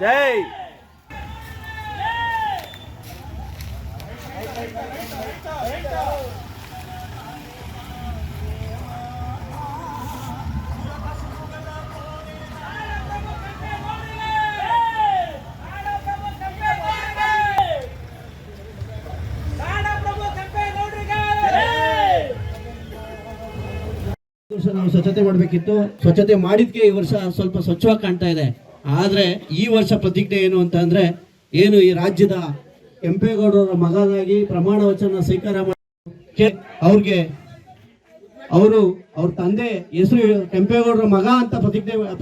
ಜೈ. ನಾವು ಸ್ವಚ್ಛತೆ ಮಾಡಬೇಕಿತ್ತು. ಸ್ವಚ್ಛತೆ ಮಾಡಿದ್ಕೆ ಈ ವರ್ಷ ಸ್ವಲ್ಪ ಸ್ವಚ್ಛವಾಗಿ ಕಾಣ್ತಾ ಇದೆ. ಆದ್ರೆ ಈ ವರ್ಷ ಪ್ರತಿಜ್ಞೆ ಏನು ಅಂತ ಅಂದ್ರೆ, ಏನು ಈ ರಾಜ್ಯದ ಕೆಂಪೇಗೌಡರ ಮಗನಾಗಿ ಪ್ರಮಾಣ ವಚನ ಸ್ವೀಕಾರ ಮಾಡಿ ಅವ್ರಿಗೆ ಅವ್ರ ತಂದೆ ಹೆಸರು ಕೆಂಪೇಗೌಡರ ಮಗ ಅಂತ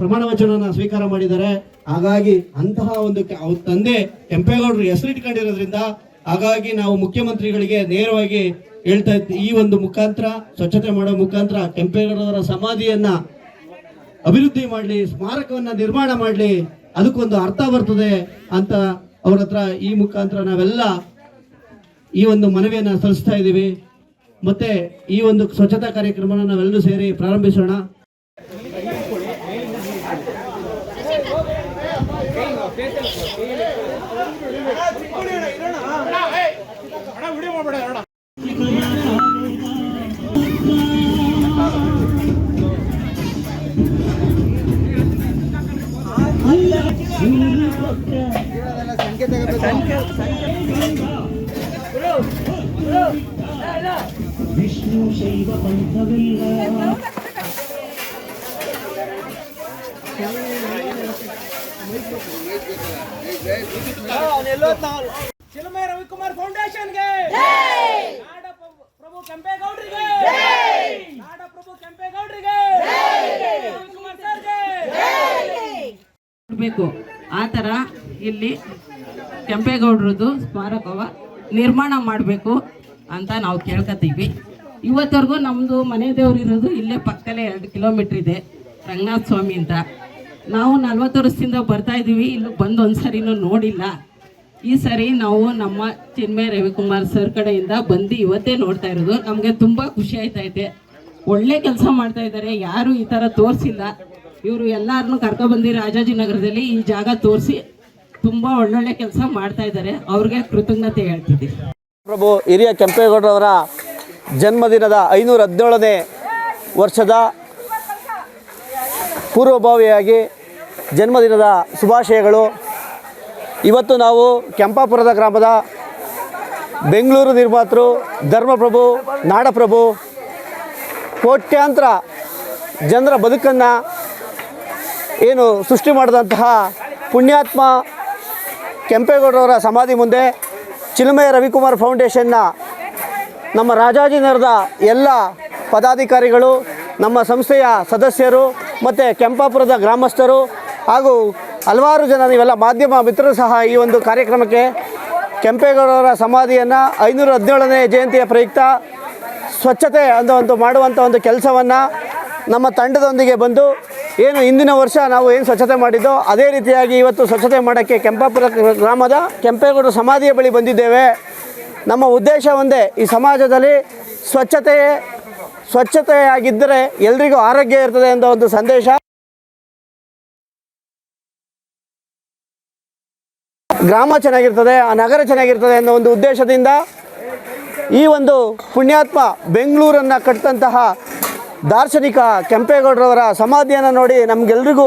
ಪ್ರಮಾಣ ವಚನ ಸ್ವೀಕಾರ ಮಾಡಿದ್ದಾರೆ. ಹಾಗಾಗಿ ಅಂತಹ ಒಂದು ಅವ್ರ ತಂದೆ ಕೆಂಪೇಗೌಡರು ಹೆಸರು ಇಟ್ಕೊಂಡಿರೋದ್ರಿಂದ ಹಾಗಾಗಿ ನಾವು ಮುಖ್ಯಮಂತ್ರಿಗಳಿಗೆ ನೇರವಾಗಿ ಹೇಳ್ತಾ ಇದ್ವಿ, ಈ ಒಂದು ಮುಖಾಂತರ ಸ್ವಚ್ಛತೆ ಮಾಡೋ ಮುಖಾಂತರ ಕೆಂಪೇಗೌಡರ ಸಮಾಧಿಯನ್ನ ಅಭಿವೃದ್ಧಿ ಮಾಡಲಿ, ಸ್ಮಾರಕವನ್ನ ನಿರ್ಮಾಣ ಮಾಡಲಿ, ಅದಕ್ಕೊಂದು ಅರ್ಥ ಬರ್ತದೆ ಅಂತ ಅವ್ರ ಹತ್ರ ಈ ಮುಖಾಂತರ ನಾವೆಲ್ಲ ಈ ಒಂದು ಮನವಿಯನ್ನ ಸಲ್ಲಿಸ್ತಾ ಇದ್ದೀವಿ. ಮತ್ತೆ ಈ ಒಂದು ಸ್ವಚ್ಛತಾ ಕಾರ್ಯಕ್ರಮನ ನಾವೆಲ್ಲರೂ ಸೇರಿ ಪ್ರಾರಂಭಿಸೋಣ. ವಿಷ್ಣು ಶೈವ ಪಂಥವಿಲ್ಲ ಚಿಲುಮೆ ರವಿಕುಮಾರ್ ಫೌಂಡೇಶನ್ಗೆ, ನಾಡಪ್ರಭು ಕೆಂಪೇಗೌಡರಿಗೆ, ನಾಡಪ್ರಭು ಕೆಂಪೇಗೌಡರಿಗೆ, ರವಿಕುಮಾರ್ ಸರ್ಗೆ ಬೇಕು. ಆ ಥರ ಇಲ್ಲಿ ಕೆಂಪೇಗೌಡರದ್ದು ಸ್ಮಾರಕವ ನಿರ್ಮಾಣ ಮಾಡಬೇಕು ಅಂತ ನಾವು ಕೇಳ್ಕೊತೀವಿ. ಇವತ್ತವರೆಗೂ ನಮ್ಮದು ಮನೆ ದೇವ್ರು ಇರೋದು ಇಲ್ಲೇ ಪಕ್ಕದಲ್ಲೇ 2 ಕಿಲೋಮೀಟ್ರ್ ಇದೆ, ರಂಗನಾಥ ಸ್ವಾಮಿ ಅಂತ. ನಾವು 40 ವರ್ಷದಿಂದ ಬರ್ತಾಯಿದ್ದೀವಿ, ಇಲ್ಲಿಗೆ ಬಂದು ಒಂದು ಸರಿನೂ ನೋಡಿಲ್ಲ. ಈ ಸರಿ ನಾವು ನಮ್ಮ ಚಿನ್ಮಯ ರವಿಕುಮಾರ್ ಸರ್ ಕಡೆಯಿಂದ ಬಂದು ಇವತ್ತೇ ನೋಡ್ತಾ ಇರೋದು. ನಮಗೆ ತುಂಬ ಖುಷಿ ಆಯ್ತೈತೆ. ಒಳ್ಳೆ ಕೆಲಸ ಮಾಡ್ತಾ ಇದ್ದಾರೆ, ಯಾರೂ ಈ ಥರ ತೋರಿಸಿಲ್ಲ. ಇವರು ಎಲ್ಲರನ್ನೂ ಕರ್ಕೊಬಂದು ರಾಜಾಜಿನಗರದಲ್ಲಿ ಈ ಜಾಗ ತೋರಿಸಿ ತುಂಬ ಒಳ್ಳೊಳ್ಳೆ ಕೆಲಸ ಮಾಡ್ತಾ ಇದ್ದಾರೆ. ಅವ್ರಿಗೆ ಕೃತಜ್ಞತೆ ಹೇಳ್ತಿದ್ದೀವಿ. ಪ್ರಭು ಹಿರಿಯ ಕೆಂಪೇಗೌಡರವರ ಜನ್ಮದಿನದ 517ನೇ ವರ್ಷದ ಪೂರ್ವಭಾವಿಯಾಗಿ ಜನ್ಮದಿನದ ಶುಭಾಶಯಗಳು. ಇವತ್ತು ನಾವು ಕೆಂಪಾಪುರದ ಗ್ರಾಮದ ಬೆಂಗಳೂರು ನಿರ್ಮಾತೃ ಧರ್ಮಪ್ರಭು, ನಾಡಪ್ರಭು, ಕೋಟ್ಯಾಂತರ ಜನರ ಬದುಕನ್ನು ಏನು ಸೃಷ್ಟಿ ಮಾಡಿದಂತಹ ಪುಣ್ಯಾತ್ಮ ಕೆಂಪೇಗೌಡರವರ ಸಮಾಧಿ ಮುಂದೆ ಚಿಲುಮೆಯ ರವಿಕುಮಾರ್ ಫೌಂಡೇಶನ್ನ ನಮ್ಮ ರಾಜಾಜಿನಗರದ ಎಲ್ಲ ಪದಾಧಿಕಾರಿಗಳು, ನಮ್ಮ ಸಂಸ್ಥೆಯ ಸದಸ್ಯರು ಮತ್ತು ಕೆಂಪಾಪುರದ ಗ್ರಾಮಸ್ಥರು ಹಾಗೂ ಹಲವಾರು ಜನ, ನೀವೆಲ್ಲ ಮಾಧ್ಯಮ ಮಿತ್ರರು ಸಹ ಈ ಒಂದು ಕಾರ್ಯಕ್ರಮಕ್ಕೆ ಕೆಂಪೇಗೌಡರವರ ಸಮಾಧಿಯನ್ನು 517ನೇ ಜಯಂತಿಯ ಪ್ರಯುಕ್ತ ಸ್ವಚ್ಛತೆ ಮಾಡುವಂಥ ಒಂದು ಕೆಲಸವನ್ನು ನಮ್ಮ ತಂಡದೊಂದಿಗೆ ಬಂದು, ಏನು ಹಿಂದಿನ ವರ್ಷ ನಾವು ಏನು ಸ್ವಚ್ಛತೆ ಮಾಡಿದ್ದೋ ಅದೇ ರೀತಿಯಾಗಿ ಇವತ್ತು ಸ್ವಚ್ಛತೆ ಮಾಡೋಕ್ಕೆ ಕೆಂಪಾಪುರ ಗ್ರಾಮದ ಕೆಂಪೇಗೌಡರ ಸಮಾಧಿಯ ಬಳಿ ಬಂದಿದ್ದೇವೆ. ನಮ್ಮ ಉದ್ದೇಶ ಒಂದೇ, ಈ ಸಮಾಜದಲ್ಲಿ ಸ್ವಚ್ಛತೆಯಾಗಿದ್ದರೆ ಎಲ್ರಿಗೂ ಆರೋಗ್ಯ ಇರ್ತದೆ ಅಂತ ಒಂದು ಸಂದೇಶ, ಗ್ರಾಮ ಚೆನ್ನಾಗಿರ್ತದೆ, ಆ ನಗರ ಚೆನ್ನಾಗಿರ್ತದೆ ಅನ್ನೋ ಒಂದು ಉದ್ದೇಶದಿಂದ ಈ ಒಂದು ಪುಣ್ಯಾತ್ಮ ಬೆಂಗಳೂರನ್ನು ಕಟ್ಟಿದಂತಹ ದಾರ್ಶನಿಕ ಕೆಂಪೇಗೌಡರವರ ಸಮಾಧಿಯನ್ನು ನೋಡಿ ನಮಗೆಲ್ರಿಗೂ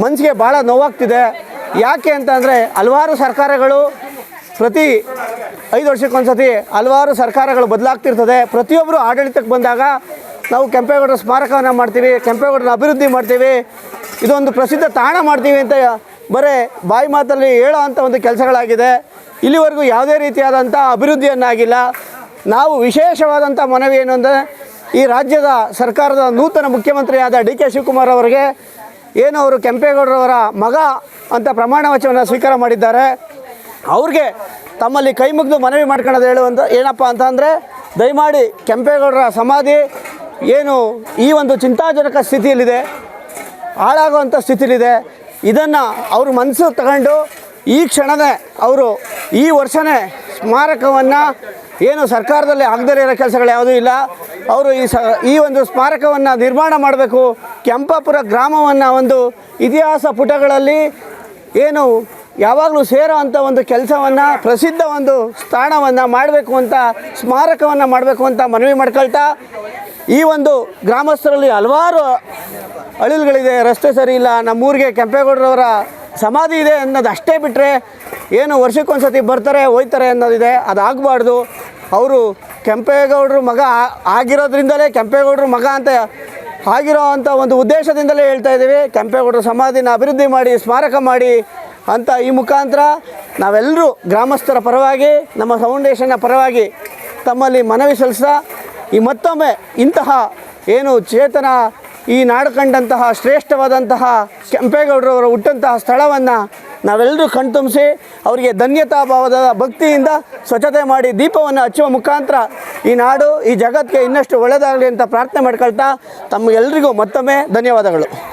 ಮನಸ್ಸಿಗೆ ಭಾಳ ನೋವಾಗ್ತಿದೆ. ಯಾಕೆ ಅಂತಂದರೆ ಹಲವಾರು ಸರ್ಕಾರಗಳು ಪ್ರತಿ 5 ವರ್ಷಕ್ಕೊಂದು ಸತಿ ಹಲವಾರು ಸರ್ಕಾರಗಳು ಬದಲಾಗ್ತಿರ್ತದೆ. ಪ್ರತಿಯೊಬ್ಬರು ಆಡಳಿತಕ್ಕೆ ಬಂದಾಗ ನಾವು ಕೆಂಪೇಗೌಡರ ಸ್ಮಾರಕವನ್ನು ಮಾಡ್ತೀವಿ, ಕೆಂಪೇಗೌಡರನ್ನ ಅಭಿವೃದ್ಧಿ ಮಾಡ್ತೀವಿ, ಇದೊಂದು ಪ್ರಸಿದ್ಧ ತಾಣ ಮಾಡ್ತೀವಿ ಅಂತ ಬರೀ ಬಾಯಿ ಮಾತಲ್ಲಿ ಹೇಳೋ ಅಂಥ ಒಂದು ಕೆಲಸಗಳಾಗಿದೆ. ಇಲ್ಲಿವರೆಗೂ ಯಾವುದೇ ರೀತಿಯಾದಂಥ ಅಭಿವೃದ್ಧಿಯನ್ನಾಗಿಲ್ಲ. ನಾವು ವಿಶೇಷವಾದಂಥ ಮನವಿ ಏನು ಅಂದರೆ, ಈ ರಾಜ್ಯದ ಸರ್ಕಾರದ ನೂತನ ಮುಖ್ಯಮಂತ್ರಿಯಾದ ಡಿ ಕೆ ಶಿವಕುಮಾರ್ ಅವರಿಗೆ ಏನು ಅವರು ಕೆಂಪೇಗೌಡರವರ ಮಗ ಅಂತ ಪ್ರಮಾಣ ವಚನವನ್ನು ಸ್ವೀಕಾರ ಮಾಡಿದ್ದಾರೆ. ಅವ್ರಿಗೆ ತಮ್ಮಲ್ಲಿ ಕೈ ಮುಗಿದು ಮನವಿ ಮಾಡ್ಕೊಳ್ಳೋದು ಏನಪ್ಪ ಅಂತಂದರೆ, ದಯಮಾಡಿ ಕೆಂಪೇಗೌಡರ ಸಮಾಧಿ ಏನು ಈ ಒಂದು ಚಿಂತಾಜನಕ ಸ್ಥಿತಿಯಲ್ಲಿದೆ, ಹಾಳಾಗುವಂಥ ಸ್ಥಿತಿಲಿದೆ, ಇದನ್ನು ಅವರು ಮನಸ್ಸು ತಗೊಂಡು ಈ ಕ್ಷಣವೇ ಅವರು ಈ ವರ್ಷವೇ ಸ್ಮಾರಕವನ್ನು, ಏನು ಸರ್ಕಾರದಲ್ಲಿ ಆಗದೇ ಇರೋ ಕೆಲಸಗಳು ಯಾವುದೂ ಇಲ್ಲ, ಅವರು ಈ ಒಂದು ಸ್ಮಾರಕವನ್ನು ನಿರ್ಮಾಣ ಮಾಡಬೇಕು. ಕೆಂಪಾಪುರ ಗ್ರಾಮವನ್ನು ಒಂದು ಇತಿಹಾಸ ಪುಟಗಳಲ್ಲಿ ಏನು ಯಾವಾಗಲೂ ಸೇರೋ ಅಂಥ ಒಂದು ಕೆಲಸವನ್ನು, ಪ್ರಸಿದ್ಧ ಒಂದು ಸ್ಥಾನವನ್ನು ಮಾಡಬೇಕು ಅಂತ, ಸ್ಮಾರಕವನ್ನು ಮಾಡಬೇಕು ಅಂತ ಮನವಿ ಮಾಡ್ಕೊಳ್ತಾ, ಈ ಒಂದು ಗ್ರಾಮಸ್ಥರಲ್ಲಿ ಹಲವಾರು ಅಳಿಲುಗಳಿದೆ. ರಸ್ತೆ ಸರಿ ಇಲ್ಲ, ನಮ್ಮೂರಿಗೆ ಕೆಂಪೇಗೌಡರವರ ಸಮಾಧಿ ಇದೆ ಅನ್ನೋದು ಅಷ್ಟೇ ಬಿಟ್ಟರೆ ಏನು ವರ್ಷಕ್ಕೊಂದ್ಸತಿ ಬರ್ತಾರೆ ಹೋಯ್ತಾರೆ ಅನ್ನೋದಿದೆ, ಅದಾಗಬಾರ್ದು. ಅವರು ಕೆಂಪೇಗೌಡರು ಮಗ ಆಗಿರೋದ್ರಿಂದಲೇ ಕೆಂಪೇಗೌಡರು ಮಗ ಅಂತ ಆಗಿರೋ ಅಂಥ ಒಂದು ಉದ್ದೇಶದಿಂದಲೇ ಹೇಳ್ತಾ ಇದ್ದೀವಿ. ಕೆಂಪೇಗೌಡರ ಸಮಾಧಿನ ಅಭಿವೃದ್ಧಿ ಮಾಡಿ, ಸ್ಮಾರಕ ಮಾಡಿ ಅಂತ ಈ ಮುಖಾಂತರ ನಾವೆಲ್ಲರೂ ಗ್ರಾಮಸ್ಥರ ಪರವಾಗಿ, ನಮ್ಮ ಫೌಂಡೇಶನ್ನ ಪರವಾಗಿ ತಮ್ಮಲ್ಲಿ ಮನವಿ ಸಲ್ಲಿಸ್ತಾ, ಈ ಮತ್ತೊಮ್ಮೆ ಇಂತಹ ಏನು ಚೇತನ ಈ ನಾಡು ಕಂಡಂತಹ ಶ್ರೇಷ್ಠವಾದಂತಹ ಕೆಂಪೇಗೌಡರವರು ಹುಟ್ಟಂತಹ ಸ್ಥಳವನ್ನು ನಾವೆಲ್ಲರೂ ಕಣ್ತುಂಬಿಸಿ ಅವರಿಗೆ ಧನ್ಯತಾ ಭಾವದ ಭಕ್ತಿಯಿಂದ ಸ್ವಚ್ಛತೆ ಮಾಡಿ ದೀಪವನ್ನು ಹಚ್ಚುವ ಮುಖಾಂತರ ಈ ನಾಡು, ಈ ಜಗತ್ತಿಗೆ ಇನ್ನಷ್ಟು ಒಳ್ಳೆಯದಾಗಲಿ ಅಂತ ಪ್ರಾರ್ಥನೆ ಮಾಡ್ಕೊಳ್ತಾ ತಮಗೆಲ್ಲರಿಗೂ ಮತ್ತೊಮ್ಮೆ ಧನ್ಯವಾದಗಳು.